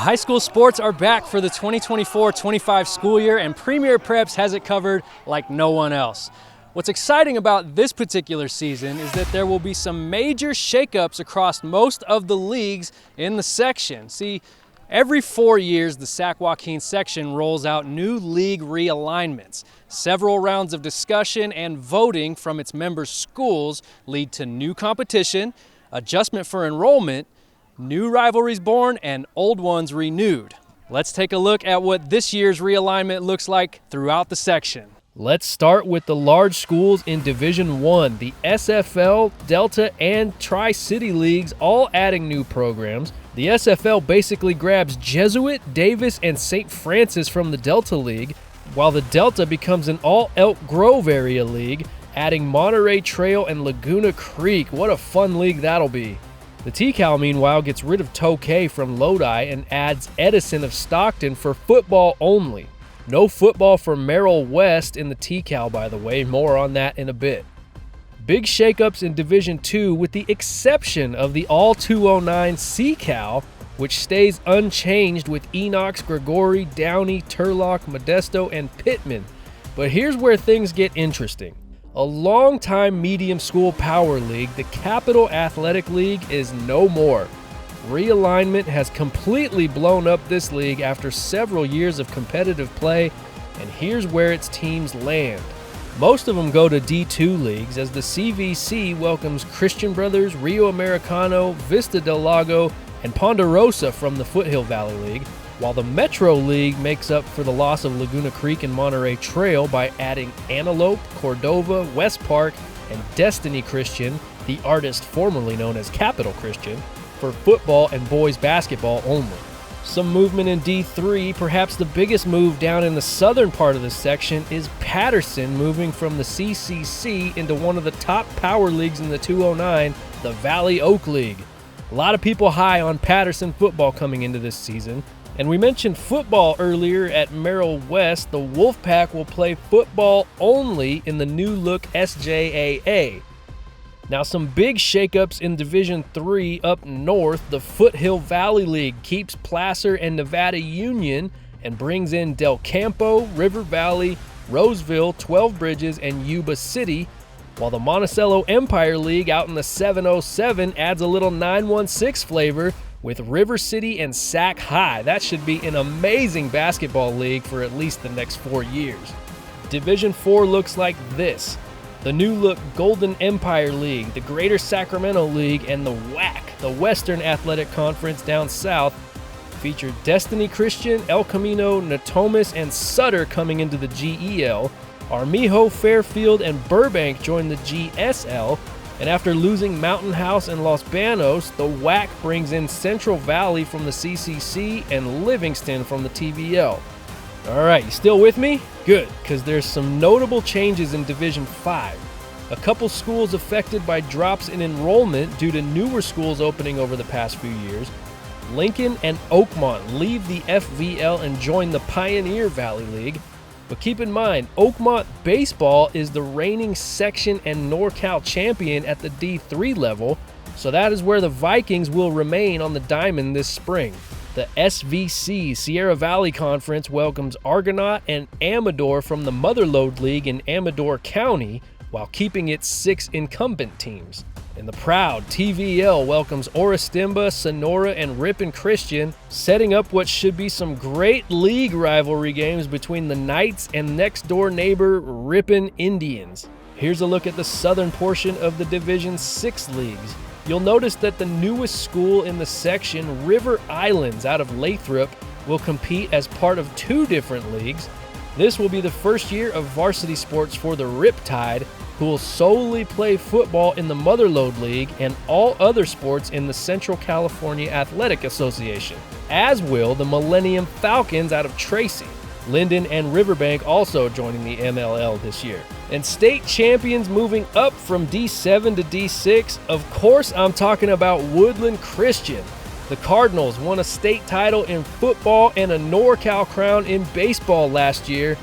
High school sports are back for the 2024-25 school year, and Premier Preps has it covered like no one else. What's exciting about this particular season is that there will be some major shakeups across most of the leagues in the section. See, every 4 years, the Sac-Joaquin Section rolls out new league realignments. Several rounds of discussion and voting from its member schools lead to new competition, adjustment for enrollment, new rivalries born, and old ones renewed. Let's take a look at what this year's realignment looks like throughout the section. Let's start with the large schools in Division I, the SFL, Delta, and Tri-City Leagues all adding new programs. The SFL basically grabs Jesuit, Davis, and St. Francis from the Delta League, while the Delta becomes an all-Elk Grove area league, adding Monterey Trail and Laguna Creek. What a fun league that'll be. The TCal, meanwhile, gets rid of Tokay from Lodi and adds Edison of Stockton for football only. No football for Merrill West in the TCal, by the way. More on that in a bit. Big shakeups in Division II with the exception of the All-209 CCal, which stays unchanged with Enox, Gregory, Downey, Turlock, Modesto, and Pittman. But here's where things get interesting. A long-time medium school power league, the Capital Athletic League, is no more. Realignment has completely blown up this league after several years of competitive play, and here's where its teams land. Most of them go to D2 leagues as the CVC welcomes Christian Brothers, Rio Americano, Vista del Lago, and Ponderosa from the Foothill Valley League, while the Metro League makes up for the loss of Laguna Creek and Monterey Trail by adding Antelope, Cordova, West Park, and Destiny Christian, the artist formerly known as Capital Christian, for football and boys basketball only. Some movement in D3, perhaps the biggest move down in the southern part of the section, is Patterson moving from the CCC into one of the top power leagues in the 209, the Valley Oak League. A lot of people high on Patterson football coming into this season. And we mentioned football earlier at Merrill West. The Wolfpack will play football only in the new look SJAA. Now, some big shakeups in Division III up north. The Foothill Valley League keeps Placer and Nevada Union and brings in Del Campo, River Valley, Roseville, 12 Bridges, and Yuba City, while the Monticello Empire League out in the 707 adds a little 916 flavor with River City and Sac High. That should be an amazing basketball league for at least the next 4 years. Division IV looks like this. The new look Golden Empire League, the Greater Sacramento League, and the WAC, the Western Athletic Conference down south, feature Destiny Christian, El Camino, Natomas, and Sutter coming into the GEL. Armijo, Fairfield, and Burbank join the GSL. And after losing Mountain House and Los Banos, the WAC brings in Central Valley from the CCC and Livingston from the TVL. All right, you still with me? Good, because there's some notable changes in Division V. A couple schools affected by drops in enrollment due to newer schools opening over the past few years. Lincoln and Oakmont leave the FVL and join the Pioneer Valley League. But keep in mind, Oakmont Baseball is the reigning section and NorCal champion at the D3 level, so that is where the Vikings will remain on the diamond this spring. The SVC Sierra Valley Conference welcomes Argonaut and Amador from the Motherlode League in Amador County, while keeping its 6 incumbent teams. And the proud TVL welcomes Oristimba, Sonora, and Ripon Christian, setting up what should be some great league rivalry games between the Knights and next-door neighbor Ripon Indians. Here's a look at the southern portion of the Division VI leagues. You'll notice that the newest school in the section, River Islands out of Lathrop, will compete as part of 2 different leagues. This will be the first year of varsity sports for the Riptide, who will solely play football in the Motherlode League and all other sports in the Central California Athletic Association, as will the Millennium Falcons out of Tracy. Linden and Riverbank also joining the MLL this year. And state champions moving up from D7 to D6, of course I'm talking about Woodland Christian. The Cardinals won a state title in football and a NorCal crown in baseball last year.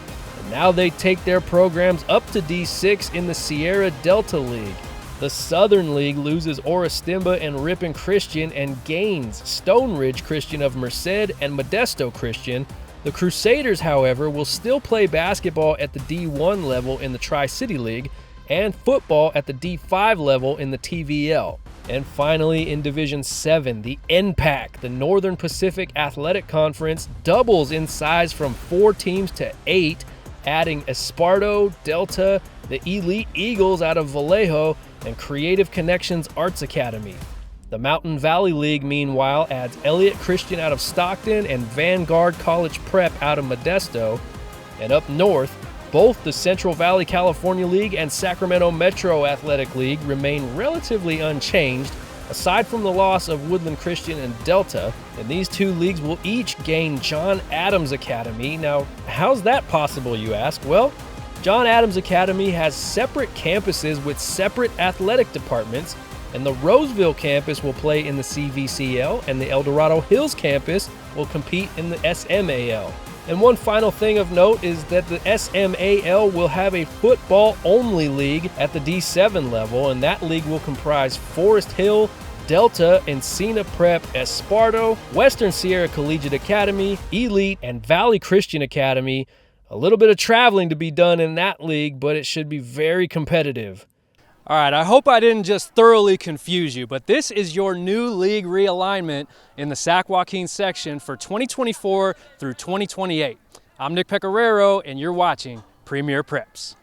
Now they take their programs up to D6 in the Sierra Delta League. The Southern League loses Orostimba and Ripon Christian and gains Stone Ridge Christian of Merced and Modesto Christian. The Crusaders, however, will still play basketball at the D1 level in the Tri-City League and football at the D5 level in the TVL. And finally, in Division 7, the NPAC, the Northern Pacific Athletic Conference, doubles in size from 4 teams to 8, adding Esparto, Delta, the Elite Eagles out of Vallejo, and Creative Connections Arts Academy. The Mountain Valley League, meanwhile, adds Elliott Christian out of Stockton and Vanguard College Prep out of Modesto. And up north, both the Central Valley California League and Sacramento Metro Athletic League remain relatively unchanged, aside from the loss of Woodland Christian and Delta, and these two leagues will each gain John Adams Academy. Now, how's that possible, you ask? Well, John Adams Academy has separate campuses with separate athletic departments, and the Roseville campus will play in the CVCL, and the El Dorado Hills campus will compete in the SMAL. And one final thing of note is that the SMAL will have a football-only league at the D7 level, and that league will comprise Forest Hill, Delta, Encina Prep, Esparto, Western Sierra Collegiate Academy, Elite, and Valley Christian Academy. A little bit of traveling to be done in that league, but it should be very competitive. All right, I hope I didn't just thoroughly confuse you, but this is your new league realignment in the Sac-Joaquin section for 2024 through 2028. I'm Nick Pecoraro, and you're watching Premier Preps.